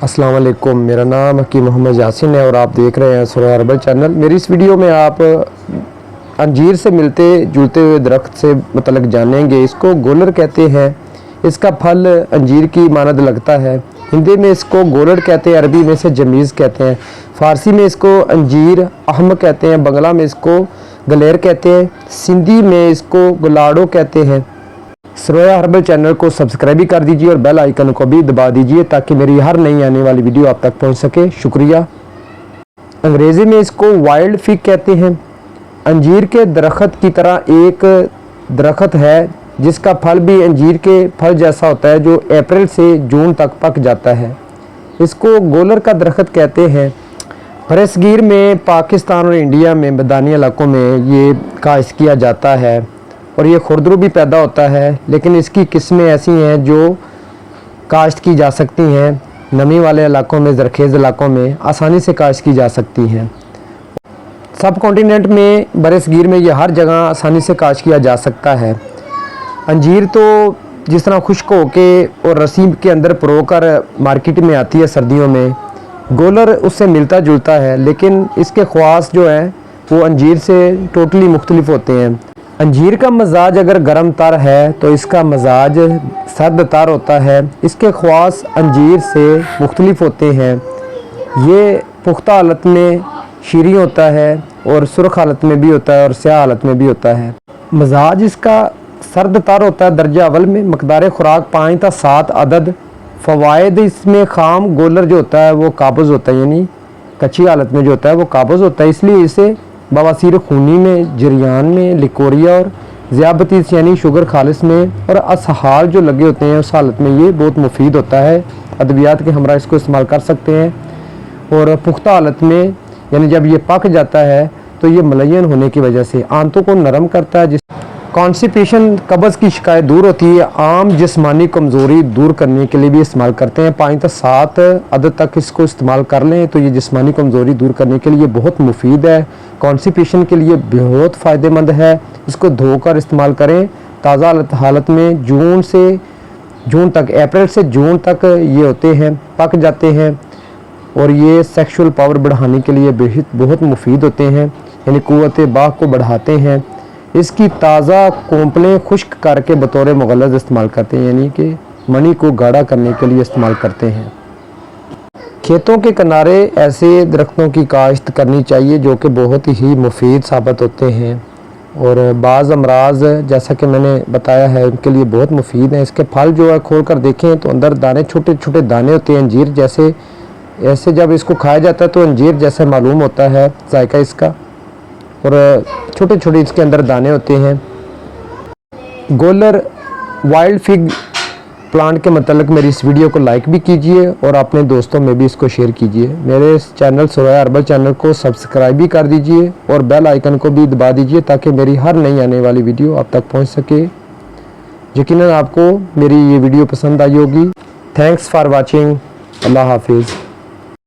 अस्सलाम वालेकुम, मेरा नाम हकीम मोहम्मद यासिन है और आप देख रहे हैं सुरैया हर्बल चैनल। मेरी इस वीडियो में आप अंजीर से मिलते जुलते हुए दरख्त से मतलब जानेंगे। इसको गोलर कहते हैं। इसका फल अंजीर की मानद लगता है। हिंदी में इसको गोलर कहते हैं, अरबी में इसे जमीज़ कहते हैं, फ़ारसी में इसको अंजीर अहम कहते हैं, बंगला में इसको गलेर कहते हैं, सिंधी में इसको गुलाड़ो कहते हैं। सुरैया हर्बल चैनल को सब्सक्राइब भी कर दीजिए और बेल आइकन को भी दबा दीजिए ताकि मेरी हर नई आने वाली वीडियो आप तक पहुंच सके। शुक्रिया। अंग्रेज़ी में इसको वाइल्ड फिग कहते हैं। अंजीर के दरख्त की तरह एक दरख्त है जिसका फल भी अंजीर के फल जैसा होता है, जो अप्रैल से जून तक पक जाता है। इसको गोलर का दरख्त कहते हैं। बरसगीर में पाकिस्तान और इंडिया में मैदानी इलाकों में ये काश्त किया जाता है और ये खुरदरू भी पैदा होता है, लेकिन इसकी किस्में ऐसी हैं जो काश्त की जा सकती हैं। नमी वाले इलाकों में, ज़रखेज़ इलाकों में आसानी से काश्त की जा सकती हैं। सब कॉन्टिनेंट में, बरसगीर में ये हर जगह आसानी से काश्त किया जा सकता है। अंजीर तो जिस तरह खुश्क होके और रसी के अंदर परोकर मार्केट में आती है सर्दियों में, गोलर उससे मिलता जुलता है, लेकिन इसके ख़वास जो हैं वो अंजीर से टोटली मुख्तलिफ होते हैं। अंजीर का मजाज अगर गर्म तर है तो इसका मजाज सर्द तर होता है। इसके ख़वास अंजीर से मुख्तलिफ होते हैं। ये पुख्ता हालत में शीरी होता है और सुर्ख हालत में भी होता है और स्याह हालत में भी होता है। मजाज इसका सर्द तर होता है। दर्जा अव्वल में मकदार खुराक 5 से 7 अदद। फ़वाइद इसमें खाम गोलर जो होता है वो काबज़ होता है, यानी कच्ची हालत में जो होता है वो काबज़ होता है, इसलिए इसे बवासीर खूनी में, जरियान में, लिकोरिया और ज़ियाबतीस यानी शुगर खालिस में और असहाल जो लगे होते हैं उस हालत में ये बहुत मुफीद होता है। अद्वियात के हमरा इसको इस्तेमाल कर सकते हैं। और पुख्ता हालत में यानी जब ये पक जाता है तो ये मलयन होने की वजह से आंतों को नरम करता है। जिस कॉन्स्टिपेशन, कब्ज़ की शिकायत दूर होती है। आम जिस्मानी कमज़ोरी दूर करने के लिए भी इस्तेमाल करते हैं। 5 से 7 अदद तक इसको इस्तेमाल कर लें तो ये जिस्मानी कमज़ोरी दूर करने के लिए बहुत मुफीद है। कॉन्स्टिपेशन के लिए बहुत फ़ायदेमंद है। इसको धोकर इस्तेमाल करें ताज़ा हालत में। जून से जून तक, अप्रैल से जून तक ये होते हैं, पक जाते हैं और ये सेक्सुअल पावर बढ़ाने के लिए बहुत मुफीद होते हैं, यानी क़ुव्वत बाह को बढ़ाते हैं। इसकी ताज़ा कोंपलें खुश्क करके बतौर मुग़ल्लज़ इस्तेमाल करते हैं, यानी कि मनी को गाढ़ा करने के लिए इस्तेमाल करते हैं। खेतों के किनारे ऐसे दरख्तों की काश्त करनी चाहिए जो कि बहुत ही मुफीद साबित होते हैं और बाज़ अमराज जैसा कि मैंने बताया है उनके लिए बहुत मुफीद हैं। इसके फल जो है खोल कर देखें तो अंदर दाने, छोटे छोटे दाने होते हैं अंजीर जैसे। ऐसे जब इसको खाया जाता है तो अंजीर जैसा मालूम होता है जायका इसका, और छोटे छोटे इसके अंदर दाने होते हैं। गोलर वाइल्ड फिग प्लांट के मतलब मेरी इस वीडियो को लाइक भी कीजिए और अपने दोस्तों में भी इसको शेयर कीजिए। मेरे इस चैनल सुरैया हर्बल चैनल को सब्सक्राइब भी कर दीजिए और बेल आइकन को भी दबा दीजिए ताकि मेरी हर नई आने वाली वीडियो आप तक पहुंच सके। यकीनन आपको मेरी ये वीडियो पसंद आई होगी। Thanks for watching. अल्लाह हाफिज़।